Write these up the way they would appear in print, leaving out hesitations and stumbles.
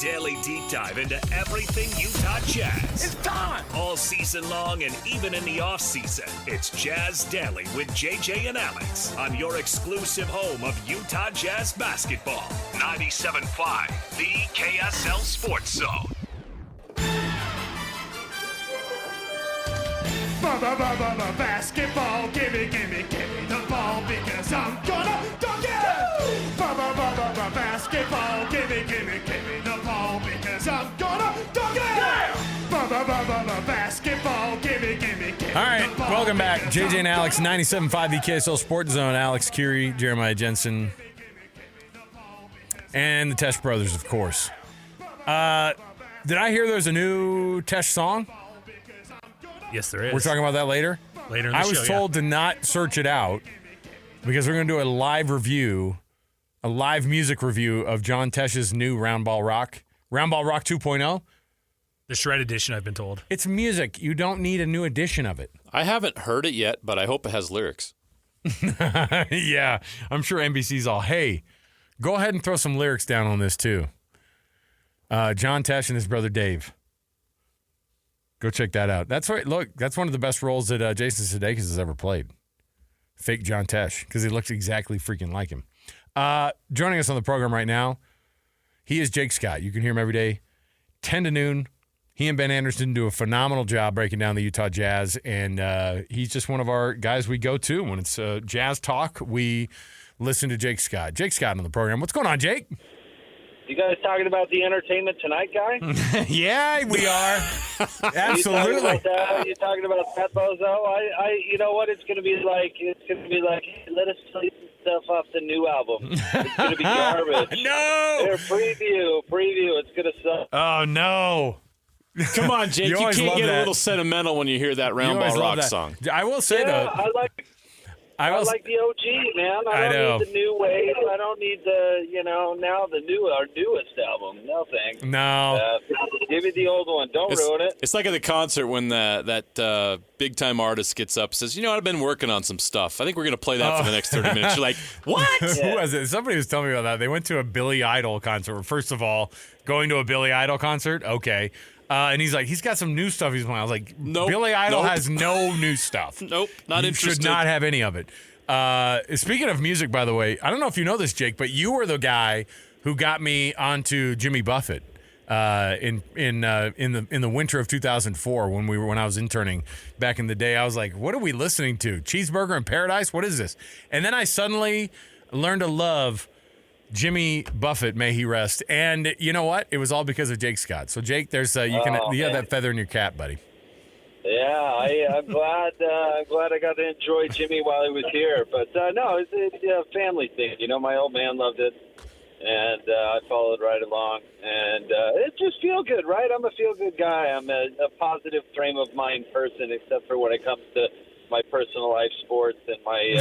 daily deep dive into everything Utah Jazz. It's time! All season long and even in the off-season, it's Jazz Daily with JJ and Alex on your exclusive home of Utah Jazz basketball. 97.5, the KSL Sports Zone. Basketball, gimme the ball because I'm gonna dunk it! Basketball, gimme the ball because I'm gonna dunk it! Basketball, gimme All right, the ball. welcome back. JJ and Alex, 97.5 the KSL Sports Zone. Alex Curie, Jeremiah Jensen, and the Tesh Brothers, of course. Did I hear there's a new Tesh song? Yes, there is. We're talking about that later? Later in the I show, was told to not search it out because we're going to do a live review, a live music review of John Tesh's new Round Ball Rock 2.0. The Shred Edition, I've been told. It's music. You don't need a new edition of it. I haven't heard it yet, but I hope it has lyrics. Yeah, I'm sure NBC's all, hey, go ahead and throw some lyrics down on this too. John Tesh and his brother Dave. Go check that out. That's right. Look, that's one of the best roles that Jason Sudeikis has ever played. Fake John Tesh, because he looks exactly freaking like him. Joining us on the program right now, he is Jake Scott. You can hear him every day, 10 to noon. He and Ben Anderson do a phenomenal job breaking down the Utah Jazz, and he's just one of our guys we go to. When it's Jazz talk, we listen to Jake Scott. Jake Scott on the program. What's going on, Jake? You guys talking about the Entertainment Tonight guy? Yeah, we are. Absolutely. You talking about that bozo? You know what? It's gonna be like. Hey, let us play some stuff off the new album. It's gonna be garbage. No. Here, preview. It's gonna suck. Oh no. Come on, Jake. You You always can't love get that. a little sentimental when you hear that Round Ball Rock song. I will say though. I like the OG, man. I don't need the new wave. I don't need now the newest album. No thanks. No. Give me the old one. Don't ruin it. It's like at the concert when that big-time artist gets up and says, I've been working on some stuff. I think we're going to play that for the next 30 minutes. You're like, what? Who was it? Somebody was telling me about that. They went to a Billy Idol concert. First of all, going to a Billy Idol concert? Okay. And he's like, he's got some new stuff he's playing. I was like, Nope. Billy Idol has no new stuff. Nope, not interested. You should not have any of it. Speaking of music, by the way, I don't know if you know this, Jake, but you were the guy who got me onto Jimmy Buffett in the winter of 2004 when I was interning back in the day. I was like, what are we listening to? Cheeseburger in Paradise? What is this? And then I suddenly learned to love Jimmy Buffett, may he rest. And you know what? It was all because of Jake Scott. So Jake, there's you have that feather in your cap, buddy. Yeah, I'm glad. I'm glad I got to enjoy Jimmy while he was here. But no, it's a family thing. My old man loved it, and I followed right along. And it just feel good, right? I'm a feel good guy. I'm a positive frame of mind person, except for when it comes to my personal life, sports, and my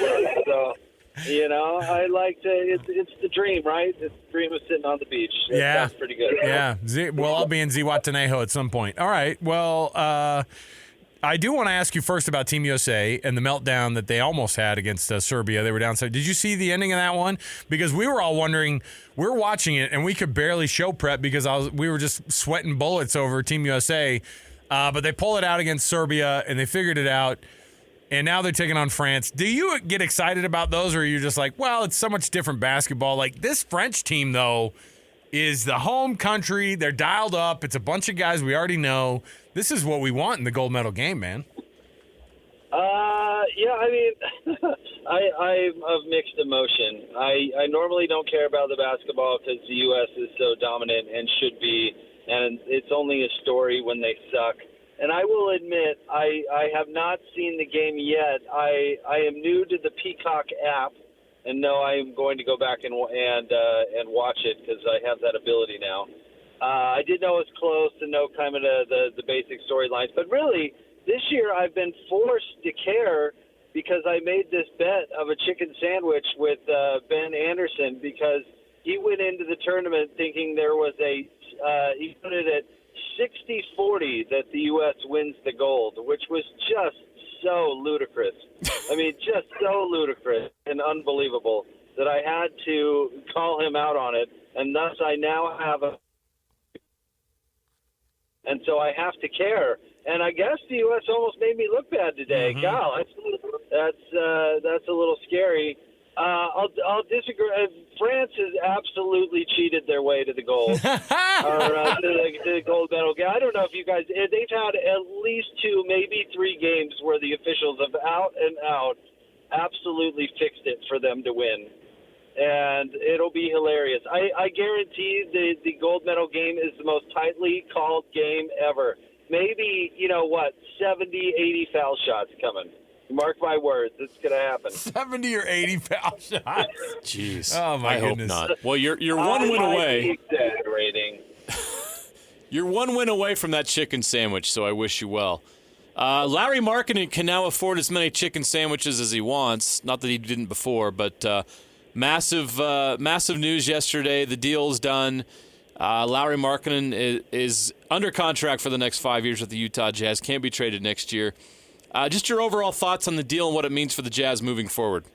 work. So. I like to. It's the dream, right? It's the dream of sitting on the beach. Yeah, that's pretty good. Yeah. I'll be in Zihuatanejo at some point. All right. Well, I do want to ask you first about Team USA and the meltdown that they almost had against Serbia. They were downside. Did you see the ending of that one? Because we were all wondering. We're watching it, and we could barely show prep because we were just sweating bullets over Team USA. But they pull it out against Serbia, and they figured it out. And now they're taking on France. Do you get excited about those, or are you just like, well, it's so much different basketball? Like, this French team, though, is the home country. They're dialed up. It's a bunch of guys we already know. This is what we want in the gold medal game, man. Yeah, I mean, I'm of mixed emotion. I normally don't care about the basketball because the U.S. is so dominant and should be, and it's only a story when they suck. And I will admit, I have not seen the game yet. I am new to the Peacock app, and no, I am going to go back and watch it because I have that ability now. I did know it was close and know kind of the basic storylines, but really this year I've been forced to care because I made this bet of a chicken sandwich with Ben Anderson because he went into the tournament thinking there was he put it at 60-40 that the U.S. wins the gold, which was just so ludicrous. I mean, just so ludicrous and unbelievable that I had to call him out on it, and thus I now have a and so I have to care. And I guess the U.S. almost made me look bad today. God, that's a little scary. I'll disagree. France has absolutely cheated their way to the gold, to the gold medal. I don't know if you guys. They've had at least 2, maybe 3 games where the officials have out and out absolutely fixed it for them to win, and it'll be hilarious. I guarantee the gold medal game is the most tightly called game ever. Maybe 70, 80 foul shots coming. Mark my words, it's going to happen. 70 or 80 foul shots. Jeez. Oh, my goodness. I hope not. Well, you're one win away. Exaggerating. You're one win away from that chicken sandwich, so I wish you well. Lauri Markkanen can now afford as many chicken sandwiches as he wants. Not that he didn't before, but massive news yesterday. The deal's done. Lauri Markkanen is under contract for the next 5 years with the Utah Jazz. Can't be traded next year. Just your overall thoughts on the deal and what it means for the Jazz moving forward.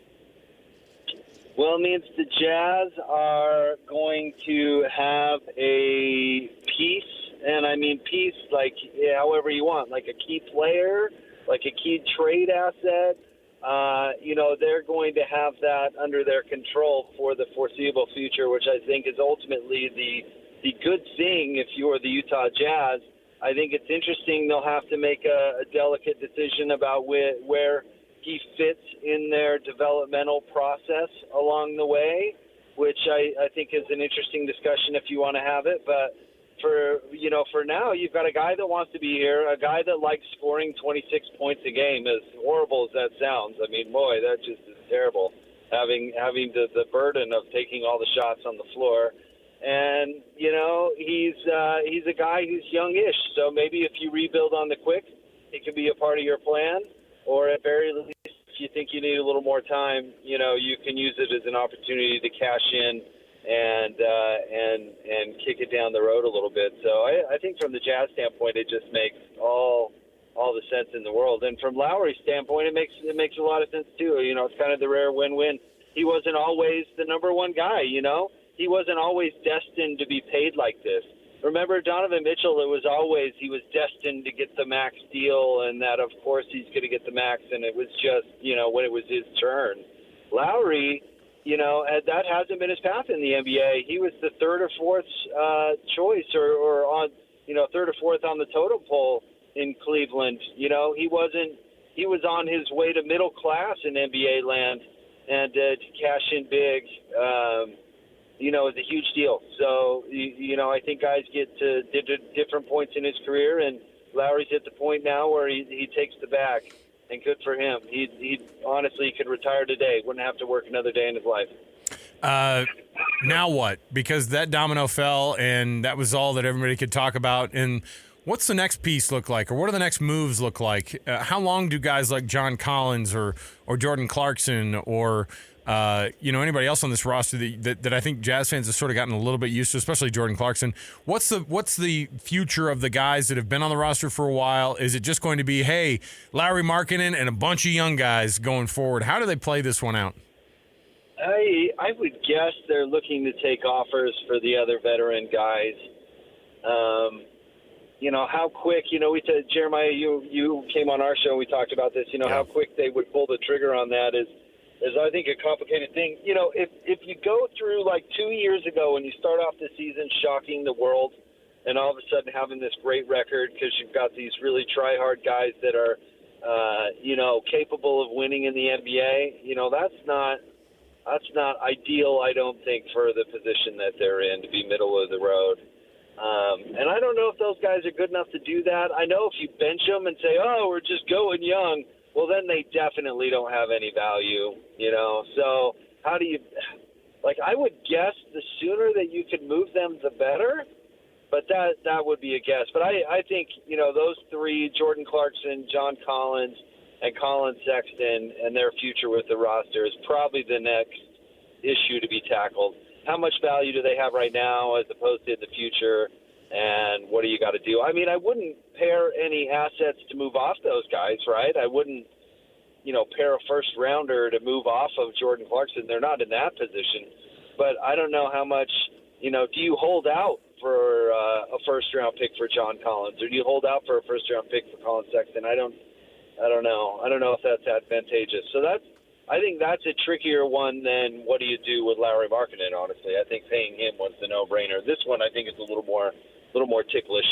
Well, it means the Jazz are going to have a piece, and I mean piece like however you want, like a key player, like a key trade asset. They're going to have that under their control for the foreseeable future, which I think is ultimately the good thing if you're the Utah Jazz. I think it's interesting they'll have to make a delicate decision about where he fits in their developmental process along the way, which I think is an interesting discussion if you want to have it. But for now, you've got a guy that wants to be here, a guy that likes scoring 26 points a game, as horrible as that sounds. I mean, boy, that just is terrible, having the burden of taking all the shots on the floor. And, he's a guy who's youngish, so maybe if you rebuild on the quick, he could be a part of your plan, or at very least, if you think you need a little more time, you can use it as an opportunity to cash in and kick it down the road a little bit. So I think from the Jazz standpoint, it just makes all the sense in the world. And from Lauri's standpoint, it makes a lot of sense too. It's kind of the rare win-win. He wasn't always the number one guy, He wasn't always destined to be paid like this. Remember Donovan Mitchell, he was destined to get the max deal, and that, of course, he's going to get the max, and it was just, when it was his turn. Lauri, that hasn't been his path in the NBA. He was the third or fourth choice or on, third or fourth on the totem pole in Cleveland. He was on his way to middle class in NBA land, and to cash in big, is a huge deal. So, I think guys get to different points in his career, and Lauri's at the point now where he takes the bag, and good for him. He honestly could retire today, wouldn't have to work another day in his life. Now what? Because that domino fell, and that was all that everybody could talk about. And what's the next piece look like, or what do the next moves look like? How long do guys like John Collins or Jordan Clarkson or anybody else on this roster that I think Jazz fans have sort of gotten a little bit used to, especially Jordan Clarkson. What's the future of the guys that have been on the roster for a while? Is it just going to be, hey, Lauri Markkanen and a bunch of young guys going forward? How do they play this one out? I would guess they're looking to take offers for the other veteran guys. How quick, we said, Jeremiah, you came on our show and we talked about this, how quick they would pull the trigger on that is I think a complicated thing. If you go through like 2 years ago when you start off the season shocking the world and all of a sudden having this great record because you've got these really try-hard guys that are, capable of winning in the NBA, that's not ideal, I don't think, for the position that they're in, to be middle of the road. And I don't know if those guys are good enough to do that. I know if you bench them and say, we're just going young, well, then they definitely don't have any value, So how do you – I would guess the sooner that you could move them, the better. But that would be a guess. But I think, those three, Jordan Clarkson, John Collins, and Colin Sexton, and their future with the roster is probably the next issue to be tackled. How much value do they have right now as opposed to in the future, and what do you got to do? I mean, I wouldn't pair any assets to move off those guys, right? I wouldn't, pair a first-rounder to move off of Jordan Clarkson. They're not in that position. But I don't know how much, do you hold out for a first-round pick for John Collins, or do you hold out for a first-round pick for Colin Sexton? I don't know. I don't know if that's advantageous. So I think that's a trickier one than what do you do with Lauri Markkanen, honestly. I think paying him was the no-brainer. This one I think is a little more ticklish.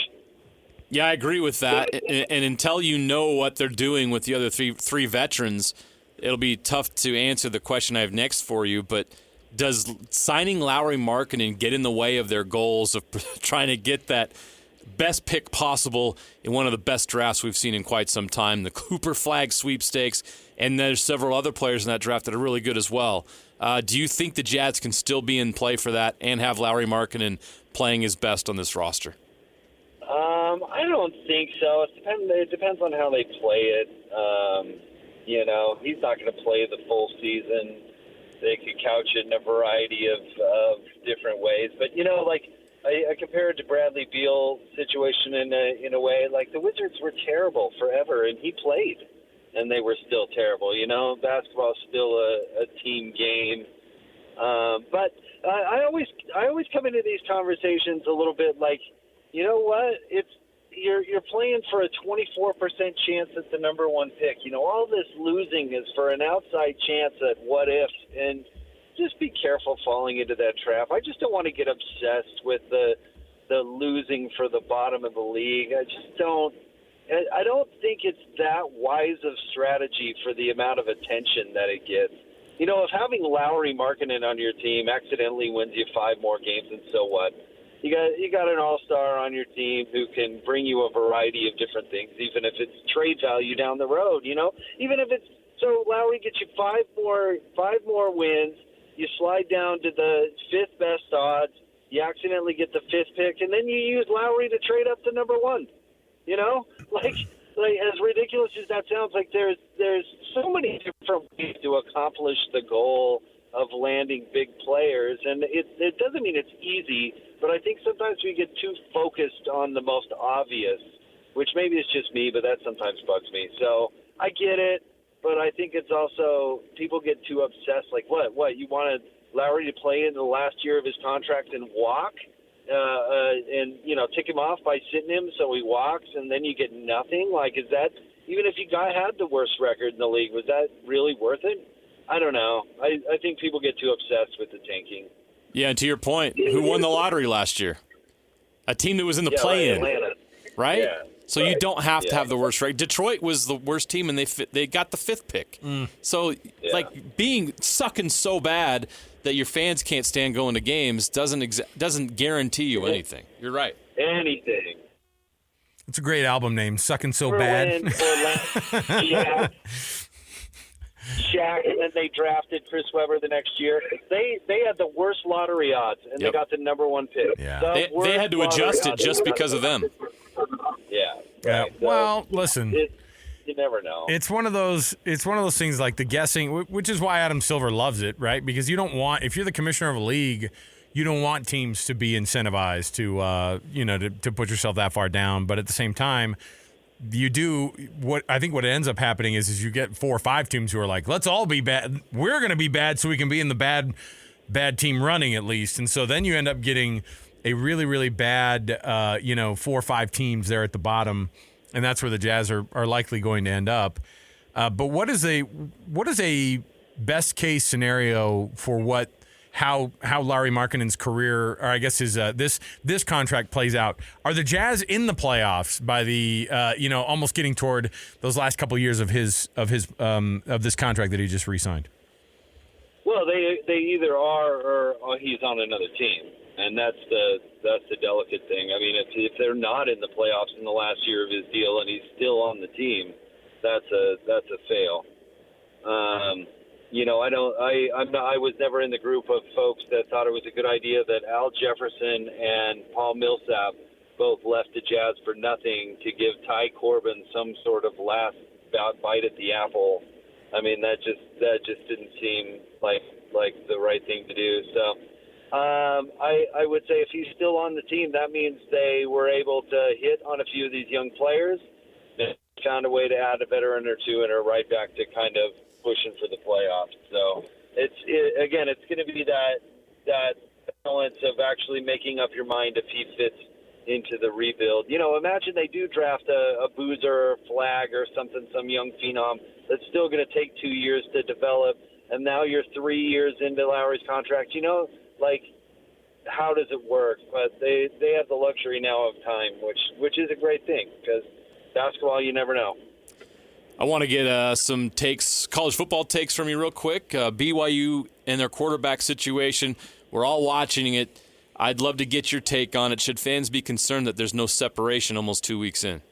Yeah, I agree with that. And until you know what they're doing with the other three veterans, it'll be tough to answer the question I have next for you. But does signing Lauri Markkanen get in the way of their goals of trying to get that best pick possible in one of the best drafts we've seen in quite some time, the Cooper Flag sweepstakes, and there's several other players in that draft that are really good as well. Do you think the Jazz can still be in play for that and have Lauri Markkanen playing his best on this roster? I don't think so. It depends on how they play it. He's not going to play the full season. They could couch it in a variety of different ways. But, I compare it to Bradley Beal's situation in a way. Like, the Wizards were terrible forever, and he played, and they were still terrible. Basketball is still a team game. But I always come into these conversations a little bit like, you know what? You're playing for a 24% chance at the number one pick. All this losing is for an outside chance at what if, and just be careful falling into that trap. I just don't want to get obsessed with the losing for the bottom of the league. I don't think it's that wise of strategy for the amount of attention that it gets. If having Lauri Markkanen on your team accidentally wins you 5 more games, and so what? You got an all-star on your team who can bring you a variety of different things, even if it's trade value down the road. Even if it's so Lauri gets you 5 more wins. You slide down to the 5th best odds. You accidentally get the 5th pick, and then you use Lauri to trade up to number 1. Like as ridiculous as that sounds, like there's so many different ways to accomplish the goal of landing big players, and it doesn't mean it's easy. But I think sometimes we get too focused on the most obvious, which maybe it's just me, but that sometimes bugs me. So I get it, but I think it's also people get too obsessed. Like, what? You wanted Lauri to play into the last year of his contract and walk, and tick him off by sitting him so he walks, and then you get nothing? Like, is that, even if you had the worst record in the league, was that really worth it? I don't know. I think people get too obsessed with the tanking. Yeah, and to your point, who won the lottery last year? A team that was in the play-in, right? Yeah, so you don't have to have the worst record. Detroit was the worst team, and they got the 5th pick. So, being sucking so bad that your fans can't stand going to games doesn't guarantee you anything. You're right. Anything. It's a great album name, Sucking So Bad. Yeah. Shaq, and then they drafted Chris Webber the next year. They had the worst lottery odds, and they got the number 1 pick. Yeah. They had to adjust it just because of them. Yeah. Yeah. Right. Well, listen. You never know. It's one of those things like the guessing, which is why Adam Silver loves it, right? Because you don't want, if you're the commissioner of a league, you don't want teams to be incentivized to put yourself that far down. But at the same time, you do what ends up happening is you get 4 or 5 teams who are like, let's all be bad. We're going to be bad so we can be in the bad team running at least. And so then you end up getting a really, really bad, 4 or 5 teams there at the bottom. And that's where the Jazz are likely going to end up. But what is a best case scenario for how Lauri Markkanen's career, or I guess his this contract plays out? Are the Jazz in the playoffs by the almost getting toward those last couple of years of this contract that he just re-signed? Well, they either are or he's on another team, and that's the delicate thing. I mean, if they're not in the playoffs in the last year of his deal and he's still on the team, that's a fail. I was never in the group of folks that thought it was a good idea that Al Jefferson and Paul Millsap both left the Jazz for nothing to give Ty Corbin some sort of last bite at the apple. I mean, that just didn't seem like the right thing to do. So I would say if he's still on the team, that means they were able to hit on a few of these young players and found a way to add a veteran or two and are right back to kind of pushing for the playoffs. So it's going to be that balance of actually making up your mind if he fits into the rebuild. Imagine they do draft a Boozer or Flag or something, some young phenom that's still going to take 2 years to develop, and now you're 3 years into Lowry's contract. How does it work? But they have the luxury now of time, which is a great thing, because basketball, you never know. I want to get some college football takes from you real quick. BYU and their quarterback situation, we're all watching it. I'd love to get your take on it. Should fans be concerned that there's no separation almost 2 weeks in?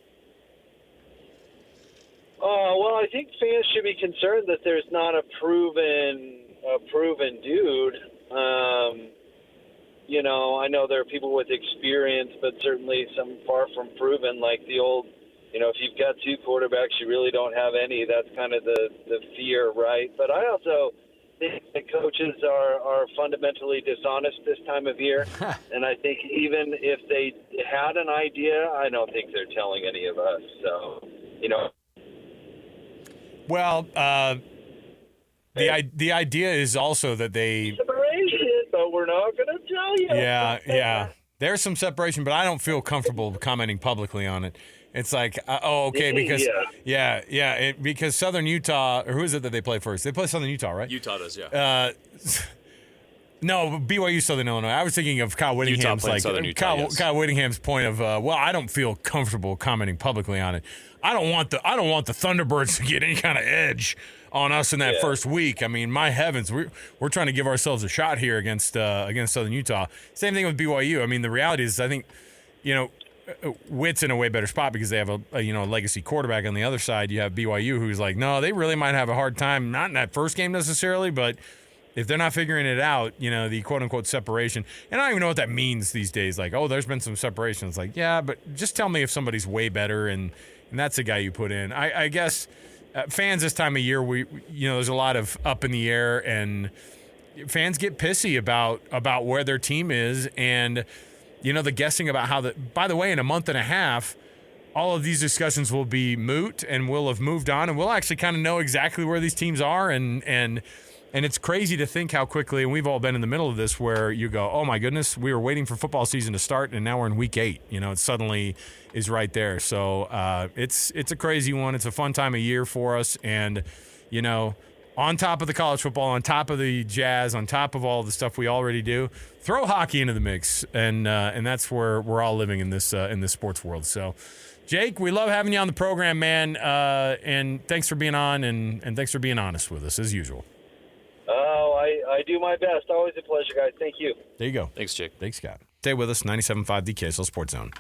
Well, I think fans should be concerned that there's not a proven dude. I know there are people with experience, but certainly some far from proven, like the old, if you've got two quarterbacks, you really don't have any. That's kind of the fear, right? But I also think that coaches are fundamentally dishonest this time of year. And I think even if they had an idea, I don't think they're telling any of us. So, Well, the idea is also that they separation, but we're not going to tell you. Yeah. There's some separation, but I don't feel comfortable commenting publicly on it. It's like, okay, because because Southern Utah, or who is it that they play first? They play Southern Utah, right? Utah does, yeah. No, BYU Southern Illinois. I was thinking of Kyle Whittingham's Kyle Whittingham's point of, I don't feel comfortable commenting publicly on it. I don't want the Thunderbirds to get any kind of edge on us in that first week. I mean, my heavens, we're trying to give ourselves a shot here against Southern Utah. Same thing with BYU. I mean, the reality is, I think, Witt's in a way better spot because they have a legacy quarterback on the other side. You have BYU, who's like, no, they really might have a hard time, not in that first game necessarily, but if they're not figuring it out, the quote-unquote separation. And I don't even know what that means these days. Like, there's been some separation. It's like, yeah, but just tell me if somebody's way better, and that's the guy you put in. I guess fans this time of year, there's a lot of up in the air, and fans get pissy about where their team is, and the guessing about by the way, in a month and a half, all of these discussions will be moot, and we'll have moved on, and we'll actually kind of know exactly where these teams are, and it's crazy to think how quickly, and we've all been in the middle of this, where you go, oh my goodness, we were waiting for football season to start, and now we're in week 8. It suddenly is right there. So it's a crazy one. It's a fun time of year for us, and on top of the college football, on top of the Jazz, on top of all the stuff we already do, throw hockey into the mix, and that's where we're all living in this sports world. So, Jake, we love having you on the program, man, and thanks for being on, and thanks for being honest with us as usual. Oh, I do my best. Always a pleasure, guys. Thank you. There you go. Thanks, Jake. Thanks, Scott. Stay with us, 97.5 the KSL Sports Zone.